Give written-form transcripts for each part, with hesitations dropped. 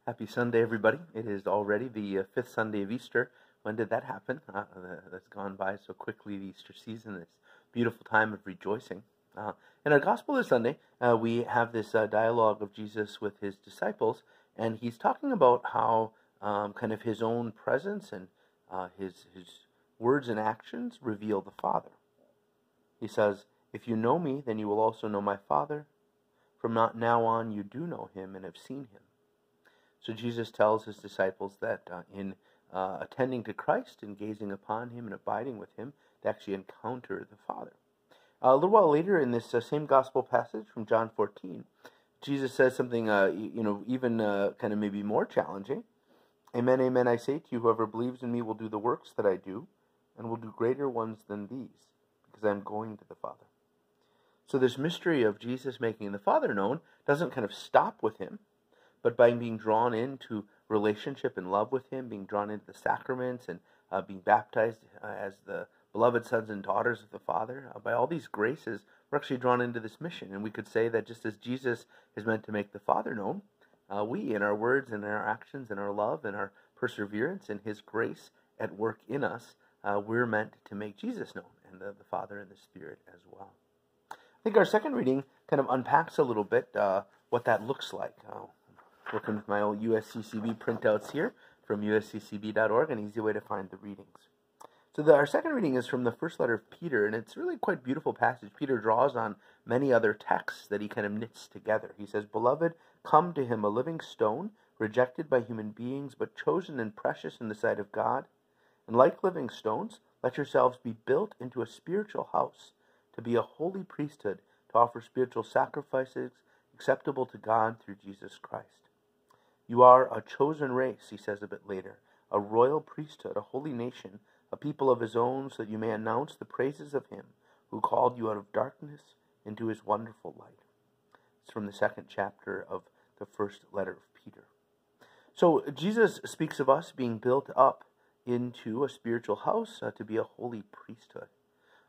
Happy Sunday, everybody. It is already the fifth Sunday of Easter. When did that happen? That's gone by so quickly, the Easter season, this beautiful time of rejoicing. In our Gospel this Sunday, we have this dialogue of Jesus with his disciples, and he's talking about how kind of his own presence and his words and actions reveal the Father. He says, "If you know me, then you will also know my Father. From now on you do know him and have seen him." So Jesus tells his disciples that in attending to Christ and gazing upon him and abiding with him, they actually encounter the Father. A little while later in this same gospel passage from John 14, Jesus says something, even kind of maybe more challenging. "Amen, amen, I say to you, whoever believes in me will do the works that I do, and will do greater ones than these, because I am going to the Father." So this mystery of Jesus making the Father known doesn't kind of stop with him, but by being drawn into relationship and love with him, being drawn into the sacraments and being baptized as the beloved sons and daughters of the Father, by all these graces, we're actually drawn into this mission. And we could say that just as Jesus is meant to make the Father known, we, in our words and in our actions and our love and our perseverance and his grace at work in us, we're meant to make Jesus known, and the Father and the Spirit as well. I think our second reading kind of unpacks a little bit what that looks like. Working with my old USCCB printouts here from usccb.org, an easy way to find the readings. So our second reading is from the first letter of Peter, and it's really quite a beautiful passage. Peter draws on many other texts that he kind of knits together. He says, "Beloved, come to him, a living stone, rejected by human beings, but chosen and precious in the sight of God. And like living stones, let yourselves be built into a spiritual house, to be a holy priesthood, to offer spiritual sacrifices acceptable to God through Jesus Christ. You are a chosen race," he says a bit later, "a royal priesthood, a holy nation, a people of his own, so that you may announce the praises of him who called you out of darkness into his wonderful light." It's from the second chapter of the first letter of Peter. So Jesus speaks of us being built up into a spiritual house to be a holy priesthood.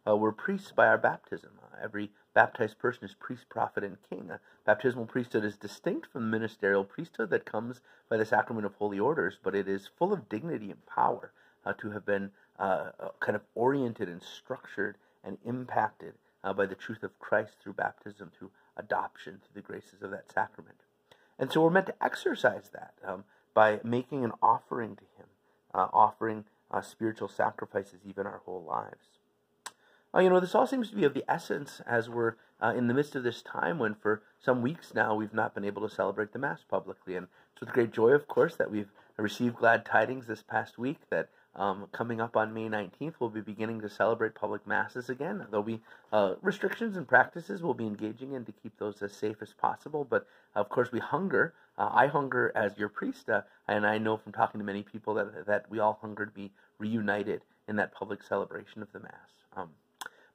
We're priests by our baptism. Every baptized person is priest, prophet, and king. Baptismal priesthood is distinct from the ministerial priesthood that comes by the sacrament of holy orders, but it is full of dignity and power to have been kind of oriented and structured and impacted by the truth of Christ through baptism, through adoption, through the graces of that sacrament. And so we're meant to exercise that by making an offering to him, offering spiritual sacrifices even our whole lives. This all seems to be of the essence as we're in the midst of this time when for some weeks now we've not been able to celebrate the Mass publicly. And it's with great joy, of course, that we've received glad tidings this past week that coming up on May 19th, we'll be beginning to celebrate public Masses again. There'll be restrictions and practices we'll be engaging in to keep those as safe as possible. But, of course, we hunger. I hunger as your priest, and I know from talking to many people that we all hunger to be reunited in that public celebration of the Mass.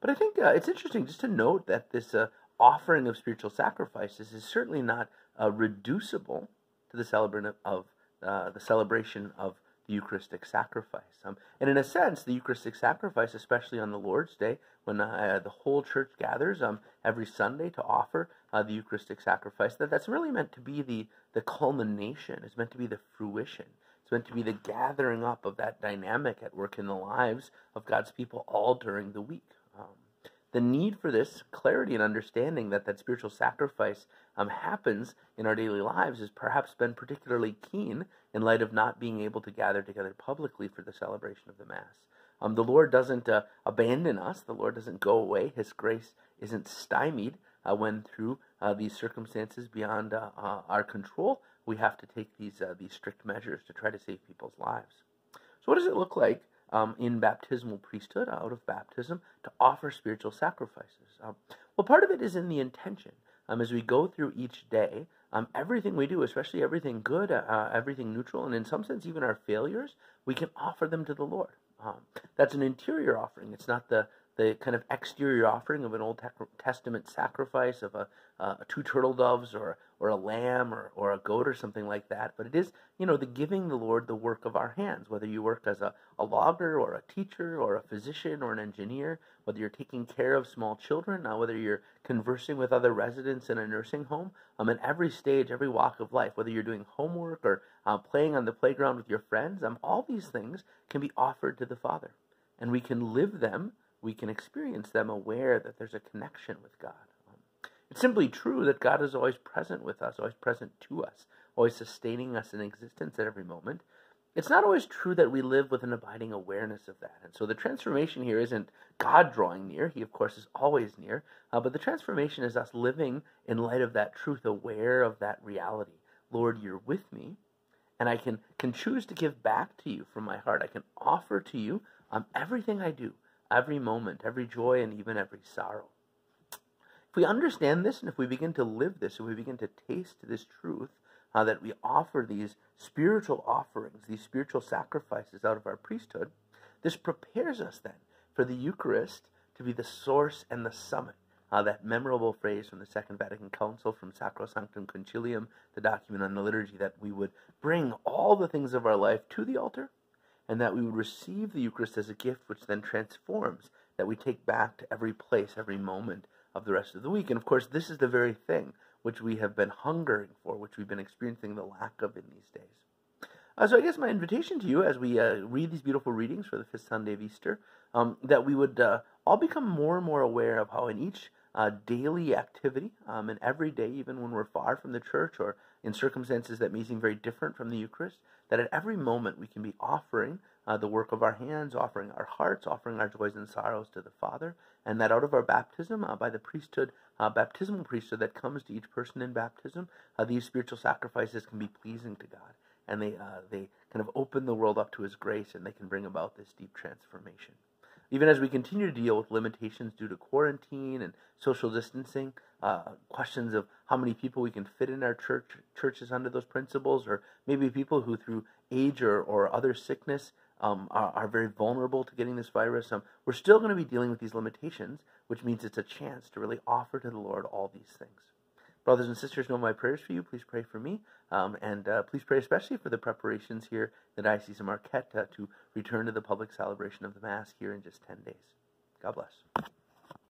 But I think it's interesting just to note that this offering of spiritual sacrifices is certainly not reducible to the celebration of the Eucharistic sacrifice. And in a sense, the Eucharistic sacrifice, especially on the Lord's Day, when the whole church gathers every Sunday to offer the Eucharistic sacrifice, that's really meant to be the culmination. It's meant to be the fruition. It's meant to be the gathering up of that dynamic at work in the lives of God's people all during the week. The need for this clarity and understanding that spiritual sacrifice happens in our daily lives has perhaps been particularly keen in light of not being able to gather together publicly for the celebration of the Mass. The Lord doesn't abandon us. The Lord doesn't go away. His grace isn't stymied when through these circumstances beyond our control, we have to take these strict measures to try to save people's lives. So what does it look like in baptismal priesthood, out of baptism, to offer spiritual sacrifices? Well, part of it is in the intention. As we go through each day, everything we do, especially everything good, everything neutral, and in some sense even our failures, we can offer them to the Lord. That's an interior offering. It's not the the kind of exterior offering of an Old Testament sacrifice of two turtle doves or a lamb or a goat or something like that. But it is, the giving the Lord the work of our hands, whether you work as a logger or a teacher or a physician or an engineer, whether you're taking care of small children, whether you're conversing with other residents in a nursing home, in every stage, every walk of life, whether you're doing homework or playing on the playground with your friends, all these things can be offered to the Father. And we can live them, we can experience them aware that there's a connection with God. It's simply true that God is always present with us, always present to us, always sustaining us in existence at every moment. It's not always true that we live with an abiding awareness of that. And so the transformation here isn't God drawing near. He, of course, is always near. But the transformation is us living in light of that truth, aware of that reality. Lord, you're with me, and I can choose to give back to you from my heart. I can offer to you everything I do, every moment, every joy, and even every sorrow. If we understand this, and if we begin to live this, if we begin to taste this truth, that we offer these spiritual offerings, these spiritual sacrifices out of our priesthood, this prepares us then for the Eucharist to be the source and the summit. That memorable phrase from the Second Vatican Council, from Sacrosanctum Concilium, the document on the liturgy, that we would bring all the things of our life to the altar, and that we would receive the Eucharist as a gift which then transforms, that we take back to every place, every moment of the rest of the week. And of course, this is the very thing which we have been hungering for, which we've been experiencing the lack of in these days. So I guess my invitation to you, as we read these beautiful readings for the fifth Sunday of Easter, that we would all become more and more aware of how in each daily activity, and every day, even when we're far from the church or in circumstances that may seem very different from the Eucharist, that at every moment we can be offering the work of our hands, offering our hearts, offering our joys and sorrows to the Father, and that out of our baptism, by the priesthood, baptismal priesthood that comes to each person in baptism, these spiritual sacrifices can be pleasing to God, and they kind of open the world up to His grace, and they can bring about this deep transformation. Even as we continue to deal with limitations due to quarantine and social distancing, questions of how many people we can fit in our churches under those principles, or maybe people who through age or other sickness are very vulnerable to getting this virus, we're still going to be dealing with these limitations, which means it's a chance to really offer to the Lord all these things. Brothers and sisters, know my prayers for you. Please pray for me, and please pray especially for the preparations here in the Diocese of Marquette to return to the public celebration of the Mass here in just 10 days. God bless.